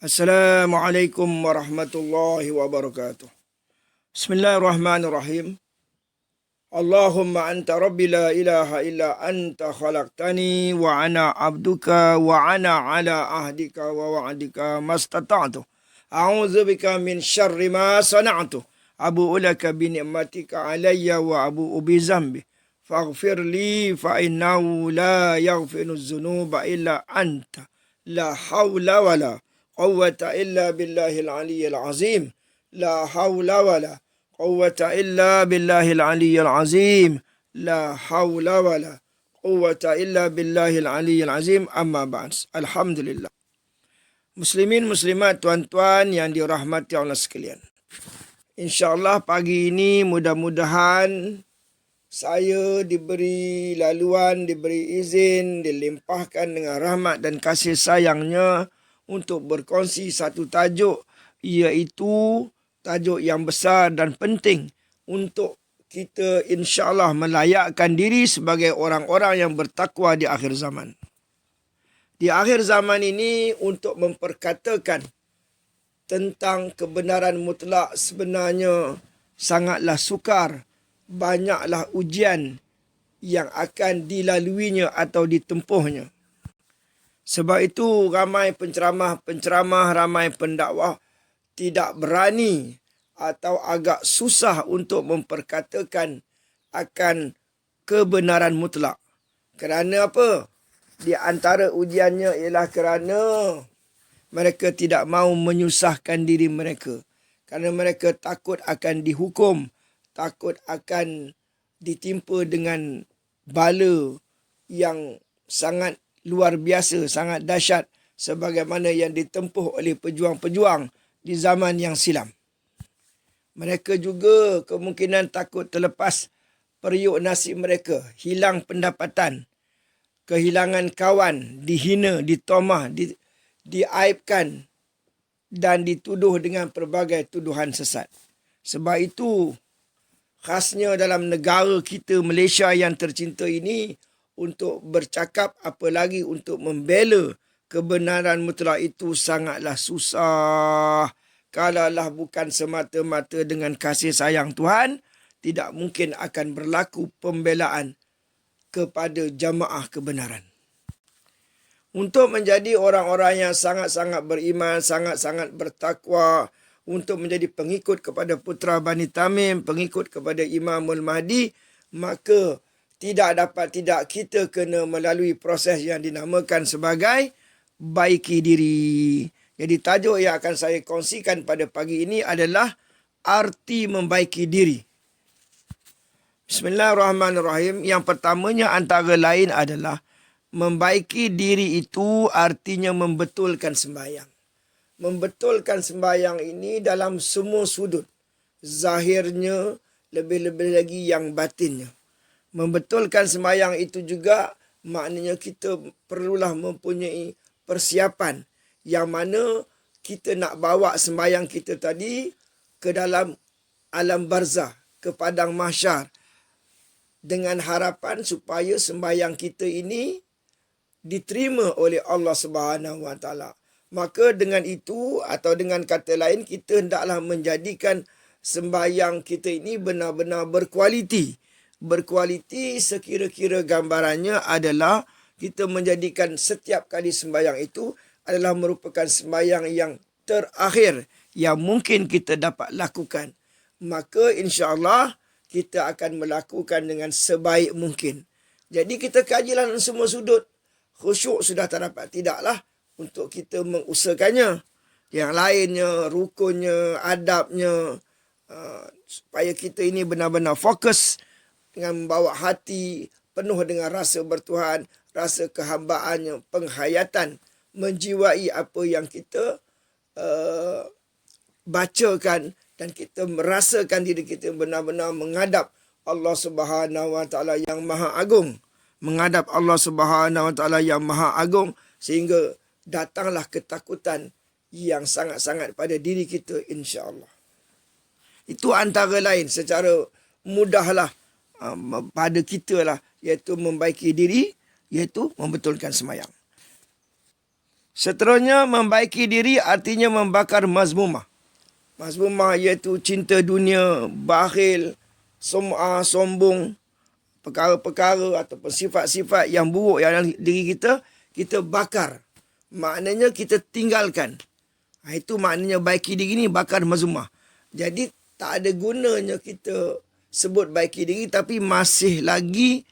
Assalamualaikum warahmatullahi wabarakatuh. Bismillahirrahmanirrahim. Allahumma anta rabbi la ilaha illa anta khalaqtani wa ana abduka wa ana ala ahdika wa wa'dika mastata'tu. A'udzu bika min syarri ma sana'tu. Abu'u laka bi ni'matika alayya wa abu'u bi zambi. Faghfir li fa innahu la yaghfiru dzunuba illa anta. La haula wa la quwwata illa billahil aliyyil azim. La haula wa la quwwata illa billahil aliyyil azim. La haula wa la quwwata illa billahil aliyyil azim. Amma ba'd. Alhamdulillah. Muslimin muslimat, tuan-tuan yang dirahmati Allah sekalian. InsyaAllah pagi ini mudah-mudahan saya diberi laluan, diberi izin, dilimpahkan dengan rahmat dan kasih sayangnya untuk berkongsi satu tajuk, iaitu tajuk yang besar dan penting untuk kita insyaAllah melayakkan diri sebagai orang-orang yang bertakwa di akhir zaman. Di akhir zaman ini untuk memperkatakan tentang kebenaran mutlak sebenarnya sangatlah sukar. Banyaklah ujian yang akan dilaluinya atau ditempuhnya. Sebab itu ramai penceramah, ramai pendakwah tidak berani atau agak susah untuk memperkatakan akan kebenaran mutlak. Kerana apa? Di antara ujiannya ialah kerana mereka tidak mahu menyusahkan diri mereka. Kerana mereka takut akan dihukum, takut akan ditimpa dengan bala yang sangat luar biasa, sangat dahsyat sebagaimana yang ditempuh oleh pejuang-pejuang di zaman yang silam. Mereka juga kemungkinan takut terlepas periuk nasib mereka, hilang pendapatan, kehilangan kawan, dihina, ditomah, diaibkan dan dituduh dengan pelbagai tuduhan sesat. Sebab itu khasnya dalam negara kita Malaysia yang tercinta ini, untuk bercakap apalagi untuk membela kebenaran mutlak itu sangatlah susah. Kalaulah bukan semata-mata dengan kasih sayang Tuhan, tidak mungkin akan berlaku pembelaan kepada jamaah kebenaran. Untuk menjadi orang-orang yang sangat-sangat beriman, sangat-sangat bertakwa, untuk menjadi pengikut kepada Putra Bani Tamim, pengikut kepada Imamul Mahdi, maka tidak kita kena melalui proses yang dinamakan sebagai baiki diri. Jadi tajuk yang akan saya kongsikan pada pagi ini adalah arti membaiki diri. Bismillahirrahmanirrahim. Yang pertamanya antara lain adalah membaiki diri itu artinya membetulkan sembahyang. Membetulkan sembahyang ini dalam semua sudut. Zahirnya, lebih-lebih lagi yang batinnya. Membetulkan sembahyang itu juga maknanya kita perlulah mempunyai persiapan yang mana kita nak bawa sembahyang kita tadi ke dalam alam barzah, ke padang mahsyar, dengan harapan supaya sembahyang kita ini diterima oleh Allah Subhanahu Wa Taala. Maka dengan itu atau dengan kata lain, kita hendaklah menjadikan sembahyang kita ini benar-benar berkualiti. Berkualiti sekira-kira gambarannya adalah kita menjadikan setiap kali sembahyang itu adalah merupakan sembahyang yang terakhir yang mungkin kita dapat lakukan. Maka insya-Allah kita akan melakukan dengan sebaik mungkin. Jadi kita kajilah dalam semua sudut. Khusyuk sudah tak dapat, tidaklah untuk kita mengusahakannya. Yang lainnya, rukunnya, adabnya, supaya kita ini benar-benar fokus dengan membawa hati penuh dengan rasa bertuhan, rasa kehambaannya, penghayatan, menjiwai apa yang kita bacakan, dan kita merasakan diri kita benar-benar menghadap Allah Subhanahu Wa Taala yang Maha Agung. Menghadap Allah Subhanahu Wa Taala yang Maha Agung, sehingga datanglah ketakutan yang sangat-sangat pada diri kita insya-Allah. Itu antara lain secara mudahlah pada kita lah, iaitu membaiki diri, iaitu membetulkan sembahyang. Seterusnya, membaiki diri artinya membakar mazmumah. Mazmumah iaitu cinta dunia, bakhil, sum'ah, sombong, perkara-perkara ataupun sifat-sifat yang buruk yang dalam diri kita, kita bakar. Maknanya kita tinggalkan. Itu maknanya baiki diri ni, bakar mazmumah. Jadi tak ada gunanya kita sebut baiki diri, tapi masih lagi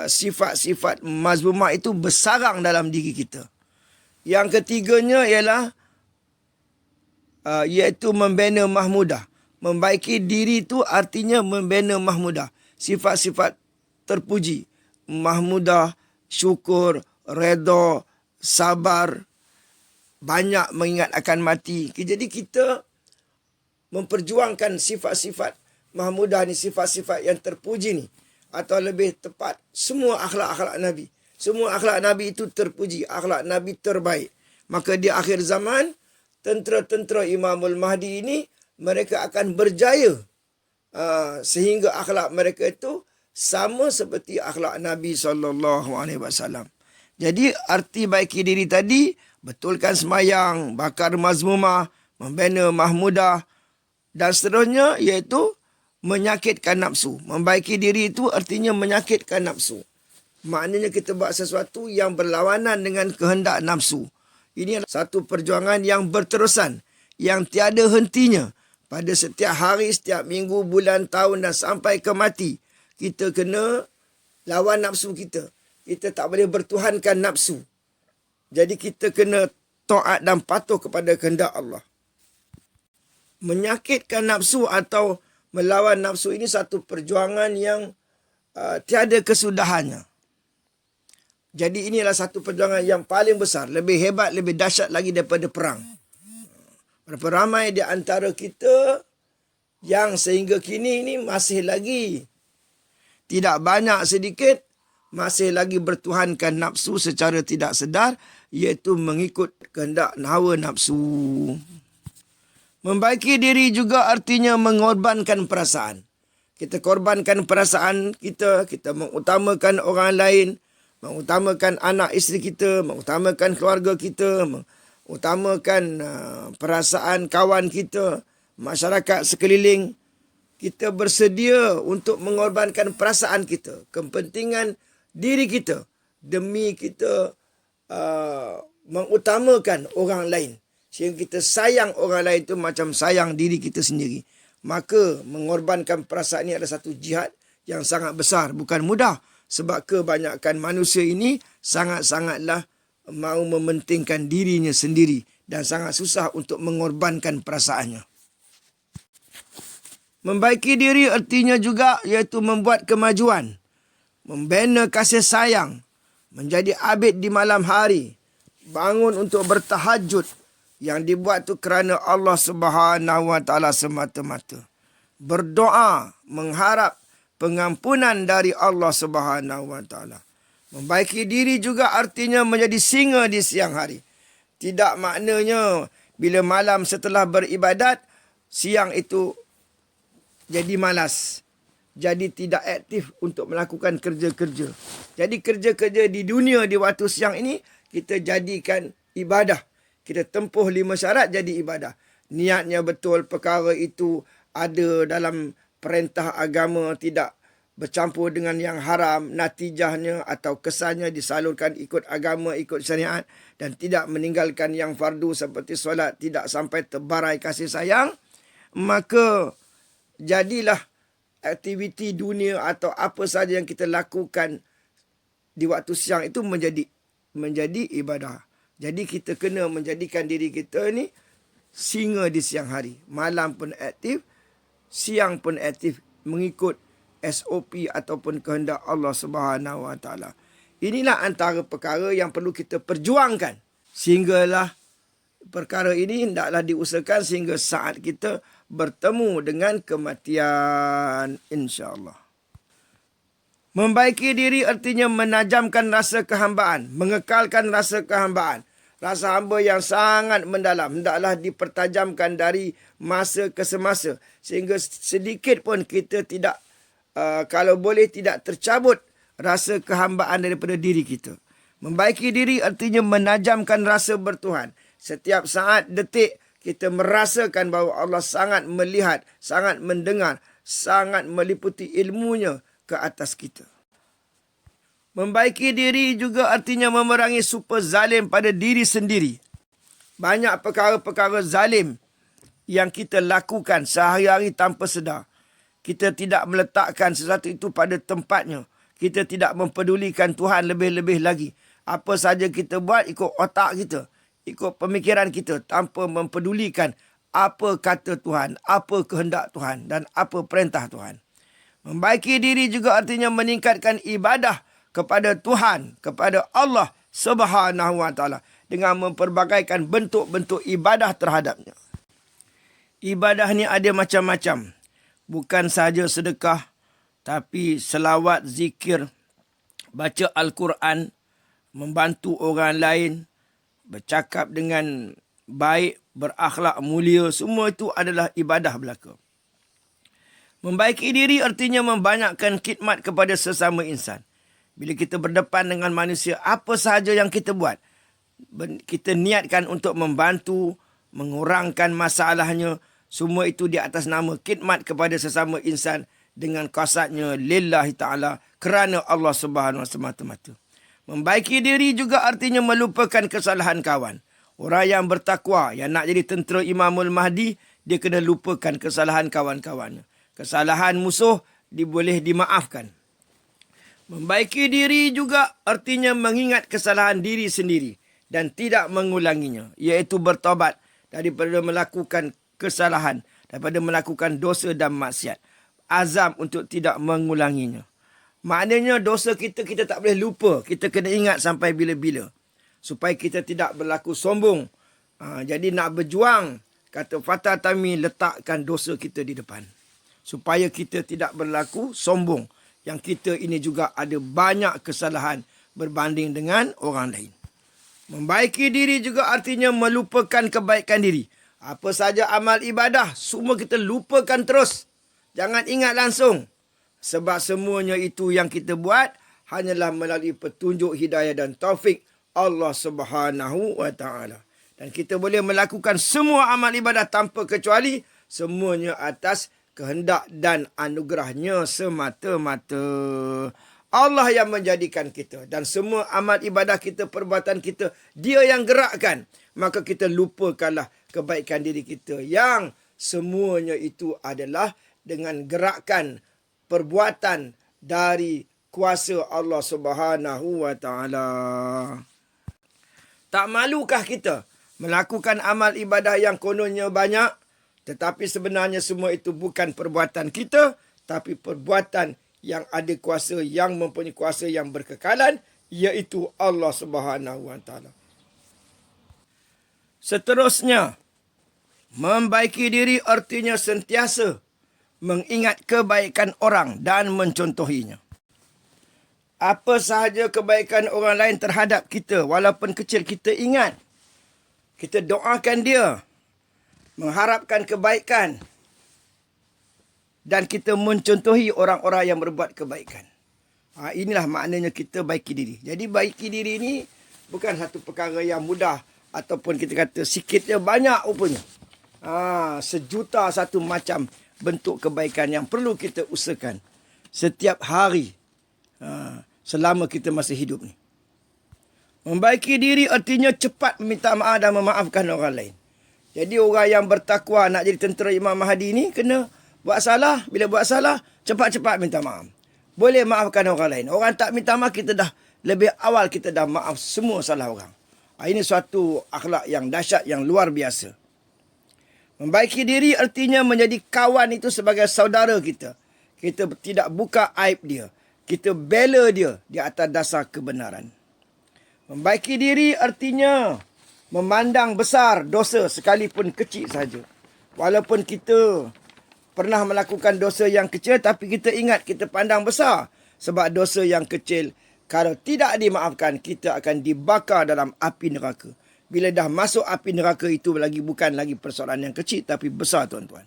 sifat-sifat mazmumah itu bersarang dalam diri kita. Yang ketiganya ialah iaitu membina mahmudah. Membaiki diri itu artinya membina mahmudah. Sifat-sifat terpuji. Mahmudah, syukur, redha, sabar, banyak mengingat akan mati. Jadi kita memperjuangkan sifat-sifat mahmudah ni, sifat-sifat yang terpuji ni. Atau lebih tepat, semua akhlak-akhlak Nabi. Semua akhlak Nabi itu terpuji. Akhlak Nabi terbaik. Maka di akhir zaman, tentera-tentera Imamul Mahdi ini, mereka akan berjaya. Sehingga akhlak mereka itu sama seperti akhlak Nabi SAW. Jadi arti baiki diri tadi, betulkan semayang, bakar mazmumah, membina mahmudah, dan seterusnya iaitu menyakitkan nafsu. Membaiki diri itu artinya menyakitkan nafsu. Maknanya kita buat sesuatu yang berlawanan dengan kehendak nafsu. Ini adalah satu perjuangan yang berterusan, yang tiada hentinya. Pada setiap hari, setiap minggu, bulan, tahun dan sampai ke mati, kita kena lawan nafsu kita. Kita tak boleh bertuhankan nafsu. Jadi kita kena taat dan patuh kepada kehendak Allah. Menyakitkan nafsu atau melawan nafsu ini satu perjuangan yang tiada kesudahannya. Jadi inilah satu perjuangan yang paling besar, lebih hebat, lebih dahsyat lagi daripada perang. Berapa ramai di antara kita yang sehingga kini ini masih lagi, tidak banyak sedikit, masih lagi bertuhankan nafsu secara tidak sedar, iaitu mengikut kehendak hawa nafsu. Membaiki diri juga artinya mengorbankan perasaan. Kita korbankan perasaan kita, kita mengutamakan orang lain, mengutamakan anak isteri kita, mengutamakan keluarga kita, mengutamakan perasaan kawan kita, masyarakat sekeliling. Kita bersedia untuk mengorbankan perasaan kita, kepentingan diri kita, demi kita mengutamakan orang lain. Sehingga kita sayang orang lain itu macam sayang diri kita sendiri. Maka mengorbankan perasaan ini adalah satu jihad yang sangat besar. Bukan mudah. Sebab kebanyakan manusia ini sangat-sangatlah mahu mementingkan dirinya sendiri. Dan sangat susah untuk mengorbankan perasaannya. Membaiki diri artinya juga iaitu membuat kemajuan. Membina kasih sayang. Menjadi abid di malam hari. Bangun untuk bertahajud. Yang dibuat tu kerana Allah Subhanahu Wa Taala semata-mata. Berdoa, mengharap pengampunan dari Allah Subhanahu Wa Taala. Membaiki diri juga artinya menjadi singa di siang hari. Tidak maknanya bila malam setelah beribadat, siang itu jadi malas. Jadi tidak aktif untuk melakukan kerja-kerja. Jadi kerja-kerja di dunia di waktu siang ini, kita jadikan ibadah. Kita tempuh 5 syarat jadi ibadah. Niatnya betul, perkara itu ada dalam perintah agama, tidak bercampur dengan yang haram, natijahnya atau kesannya disalurkan ikut agama, ikut syariat, dan tidak meninggalkan yang fardu seperti solat, tidak sampai terbarai kasih sayang, maka jadilah aktiviti dunia atau apa saja yang kita lakukan di waktu siang itu menjadi ibadah. Jadi kita kena menjadikan diri kita ni singa di siang hari. Malam pun aktif, siang pun aktif mengikut SOP ataupun kehendak Allah Subhanahu Wa Taala. Inilah antara perkara yang perlu kita perjuangkan. Sehinggalah perkara ini hendaklah diusahakan sehingga saat kita bertemu dengan kematian, insya-Allah. Membaiki diri artinya menajamkan rasa kehambaan, mengekalkan rasa kehambaan. Rasa hamba yang sangat mendalam hendaklah dipertajamkan dari masa ke semasa. Sehingga sedikit pun kita kalau boleh tidak tercabut rasa kehambaan daripada diri kita. Membaiki diri artinya menajamkan rasa bertuhan. Setiap saat, detik, kita merasakan bahawa Allah sangat melihat, sangat mendengar, sangat meliputi ilmunya ke atas kita. Membaiki diri juga artinya memerangi super zalim pada diri sendiri. Banyak perkara-perkara zalim yang kita lakukan sehari-hari tanpa sedar. Kita tidak meletakkan sesuatu itu pada tempatnya. Kita tidak mempedulikan Tuhan lebih-lebih lagi. Apa saja kita buat ikut otak kita, ikut pemikiran kita tanpa mempedulikan apa kata Tuhan, apa kehendak Tuhan dan apa perintah Tuhan. Membaiki diri juga artinya meningkatkan ibadah kepada Tuhan, kepada Allah Subhanahu wa taala dengan memperbagaikan bentuk-bentuk ibadah terhadapnya. Ibadah ni ada macam-macam. Bukan sahaja sedekah, tapi selawat, zikir, baca Al-Quran, membantu orang lain, bercakap dengan baik, berakhlak mulia, semua itu adalah ibadah belaka. Membaiki diri artinya membanyakkan khidmat kepada sesama insan. Bila kita berdepan dengan manusia, apa sahaja yang kita buat, kita niatkan untuk membantu, mengurangkan masalahnya, semua itu di atas nama khidmat kepada sesama insan dengan qasadnya lillahi ta'ala, kerana Allah Subhanahu wa semata-mata. Membaiki diri juga artinya melupakan kesalahan kawan. Orang yang bertakwa, yang nak jadi tentera Imamul Mahdi, dia kena lupakan kesalahan kawan-kawannya. Kesalahan musuh boleh dimaafkan. Membaiki diri juga artinya mengingat kesalahan diri sendiri dan tidak mengulanginya, iaitu bertobat daripada melakukan kesalahan, daripada melakukan dosa dan maksiat. Azam untuk tidak mengulanginya. Maknanya dosa kita tak boleh lupa. Kita kena ingat sampai bila-bila. Supaya kita tidak berlaku sombong. Jadi nak berjuang, kata Fatah Tami, letakkan dosa kita di depan. Supaya kita tidak berlaku sombong. Yang kita ini juga ada banyak kesalahan berbanding dengan orang lain. Membaiki diri juga artinya melupakan kebaikan diri. Apa saja amal ibadah, semua kita lupakan terus. Jangan ingat langsung. Sebab semuanya itu yang kita buat hanyalah melalui petunjuk hidayah dan taufik Allah Subhanahu wa taala. Dan kita boleh melakukan semua amal ibadah tanpa kecuali, semuanya atas kehendak dan anugerahnya semata-mata. Allah yang menjadikan kita. Dan semua amal ibadah kita, perbuatan kita, Dia yang gerakkan. Maka kita lupakanlah kebaikan diri kita. Yang semuanya itu adalah dengan gerakan perbuatan dari kuasa Allah Subhanahu wa taala. Tak malukah kita melakukan amal ibadah yang kononnya banyak, tetapi sebenarnya semua itu bukan perbuatan kita, tapi perbuatan yang ada kuasa, yang mempunyai kuasa yang berkekalan, iaitu Allah Subhanahu wa taala. Seterusnya, membaiki diri artinya sentiasa mengingat kebaikan orang dan mencontohinya. Apa sahaja kebaikan orang lain terhadap kita, walaupun kecil, kita ingat. Kita doakan dia, mengharapkan kebaikan, dan kita mencontohi orang-orang yang berbuat kebaikan. Inilah maknanya kita baiki diri. Jadi baiki diri ini bukan satu perkara yang mudah, ataupun kita kata sikitnya banyak rupanya. Sejuta satu macam bentuk kebaikan yang perlu kita usahakan setiap hari selama kita masih hidup ni. Membaiki diri artinya cepat meminta maaf dan memaafkan orang lain. Jadi orang yang bertakwa nak jadi tentera Imam Mahdi ni kena buat salah. Bila buat salah, cepat-cepat minta maaf. Boleh maafkan orang lain. Orang tak minta maaf, kita dah lebih awal kita dah maaf semua salah orang. Ini suatu akhlak yang dahsyat, yang luar biasa. Membaiki diri artinya menjadi kawan itu sebagai saudara kita. Kita tidak buka aib dia. Kita bela dia di atas dasar kebenaran. Membaiki diri artinya memandang besar dosa sekalipun kecil saja. Walaupun kita pernah melakukan dosa yang kecil, tapi kita ingat, kita pandang besar. Sebab dosa yang kecil, kalau tidak dimaafkan, kita akan dibakar dalam api neraka. Bila dah masuk api neraka itu bukan lagi persoalan yang kecil, tapi besar, tuan-tuan.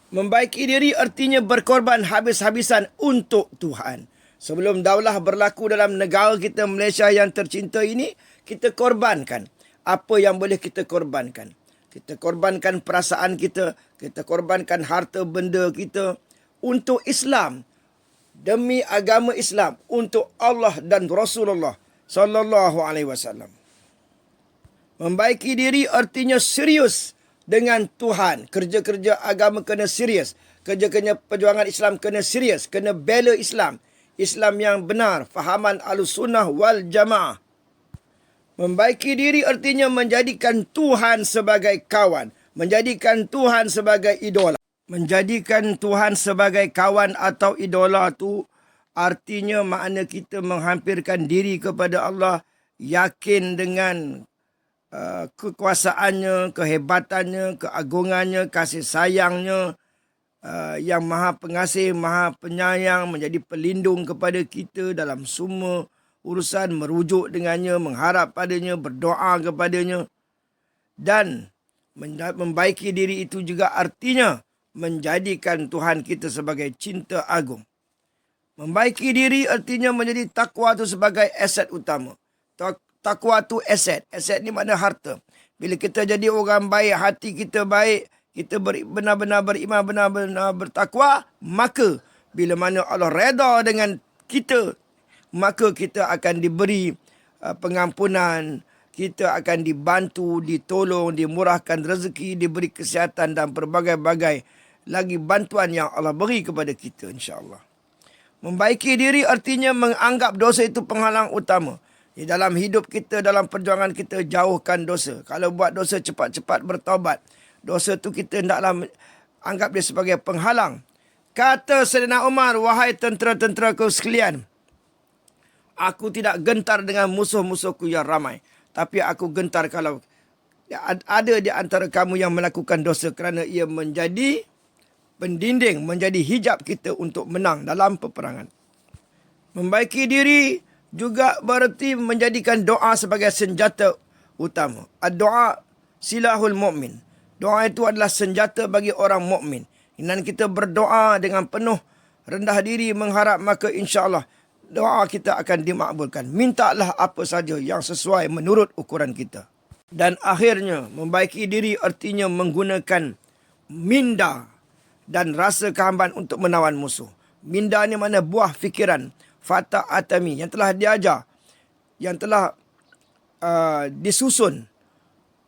Membaiki diri artinya berkorban habis-habisan untuk Tuhan. Sebelum daulah berlaku dalam negara kita Malaysia yang tercinta ini, kita korbankan apa yang boleh kita korbankan. Kita korbankan perasaan kita korbankan harta benda kita untuk Islam, demi agama Islam, untuk Allah dan Rasulullah sallallahu alaihi wasallam. Membaiki diri artinya serius dengan Tuhan. Kerja-kerja agama kena serius. Kerja-kerja perjuangan Islam kena serius. Kena bela Islam. Islam yang benar. Fahaman Ahlussunnah wal Jamaah. Membaiki diri artinya menjadikan Tuhan sebagai kawan. Menjadikan Tuhan sebagai idola. Menjadikan Tuhan sebagai kawan atau idola tu artinya makna kita menghampirkan diri kepada Allah. Yakin dengan kekuasaannya, kehebatannya, keagungannya, kasih sayangnya, yang maha pengasih, maha penyayang, menjadi pelindung kepada kita dalam semua urusan, merujuk dengannya, mengharap padanya, berdoa kepadanya. Dan membaiki diri itu juga artinya menjadikan Tuhan kita sebagai cinta agung. Membaiki diri artinya menjadi takwa itu sebagai aset utama. Takwa tu aset. Aset ni makna harta. Bila kita jadi orang baik, hati kita baik, kita benar-benar beriman, benar-benar bertakwa, maka bila mana Allah reda dengan kita, maka kita akan diberi pengampunan, kita akan dibantu, ditolong, dimurahkan rezeki, diberi kesihatan dan berbagai-bagai lagi bantuan yang Allah beri kepada kita, insya-Allah. Membaiki diri artinya menganggap dosa itu penghalang utama. Di dalam hidup kita, dalam perjuangan kita, jauhkan dosa. Kalau buat dosa, cepat-cepat bertaubat. Dosa tu kita hendaklah anggap dia sebagai penghalang. Kata Sayyidina Umar, wahai tentera-tenteraku sekalian, aku tidak gentar dengan musuh-musuhku yang ramai. Tapi aku gentar kalau ada di antara kamu yang melakukan dosa, kerana ia menjadi pendinding, menjadi hijab kita untuk menang dalam peperangan. Membaiki diri juga berarti menjadikan doa sebagai senjata utama. Doa silahul mu'min. Doa itu adalah senjata bagi orang mukmin. Dan kita berdoa dengan penuh rendah diri mengharap, maka insya-Allah doa kita akan dimakbulkan. Mintalah apa saja yang sesuai menurut ukuran kita. Dan akhirnya membaiki diri artinya menggunakan minda dan rasa kehambaan untuk menawan musuh. Minda ni mana buah fikiran Fatah Atami yang telah diajar, yang telah disusun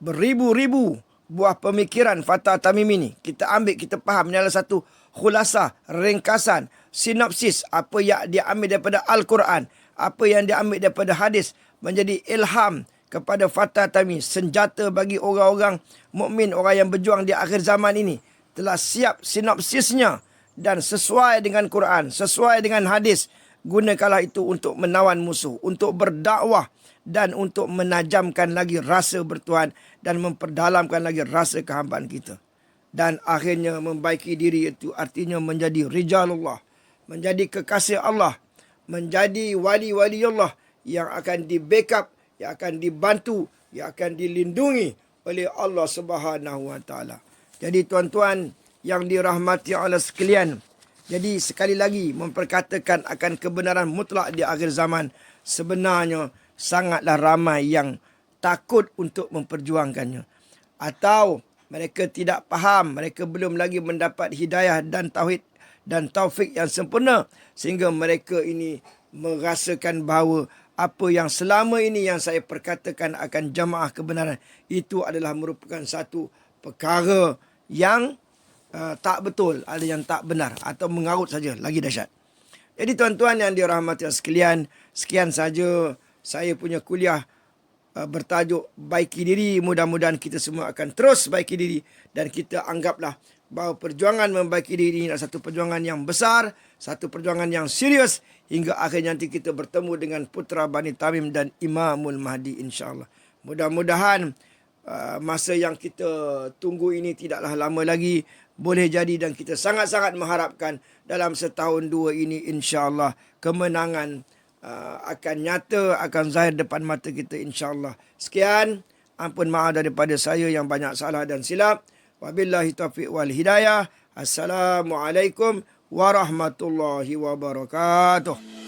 beribu-ribu buah pemikiran Fatah Tamim ini. Kita ambil, kita faham, ini adalah satu khulasah, ringkasan, sinopsis apa yang dia ambil daripada Al-Quran, apa yang dia ambil daripada hadis, menjadi ilham kepada Fatah Tamim, senjata bagi orang-orang mukmin, orang yang berjuang di akhir zaman ini. Telah siap sinopsisnya dan sesuai dengan Quran, sesuai dengan hadis. Gunakanlah itu untuk menawan musuh, untuk berdakwah dan untuk menajamkan lagi rasa bertuhan dan memperdalamkan lagi rasa kehambaan kita. Dan akhirnya membaiki diri itu artinya menjadi rijalullah, menjadi kekasih Allah, menjadi wali-wali Allah yang akan di-backup, yang akan dibantu, yang akan dilindungi oleh Allah Subhanahu Wa Taala. Jadi tuan-tuan yang dirahmati Allah sekalian, jadi sekali lagi memperkatakan akan kebenaran mutlak di akhir zaman, sebenarnya sangatlah ramai yang takut untuk memperjuangkannya. Atau mereka tidak faham, mereka belum lagi mendapat hidayah dan tauhid dan taufik yang sempurna, sehingga mereka ini merasakan bahawa apa yang selama ini yang saya perkatakan akan jamaah kebenaran, itu adalah merupakan satu perkara yang tak betul, ada yang tak benar atau mengarut saja, lagi dahsyat. Jadi tuan-tuan yang dirahmati sekalian, sekian saja saya punya kuliah bertajuk Baiki Diri. Mudah-mudahan kita semua akan terus baiki diri dan kita anggaplah bahawa perjuangan membaiki diri ini adalah satu perjuangan yang besar, satu perjuangan yang serius, hingga akhir nanti kita bertemu dengan Putra Bani Tamim dan Imamul Mahdi, insya-Allah. Mudah-mudahan masa yang kita tunggu ini tidaklah lama lagi. Boleh jadi dan kita sangat-sangat mengharapkan dalam setahun dua ini, insya-Allah kemenangan akan nyata, akan zahir depan mata kita, insya-Allah. Sekian, ampun maaf daripada saya yang banyak salah dan silap. Wabillahi taufiq wal hidayah. Assalamualaikum warahmatullahi wabarakatuh.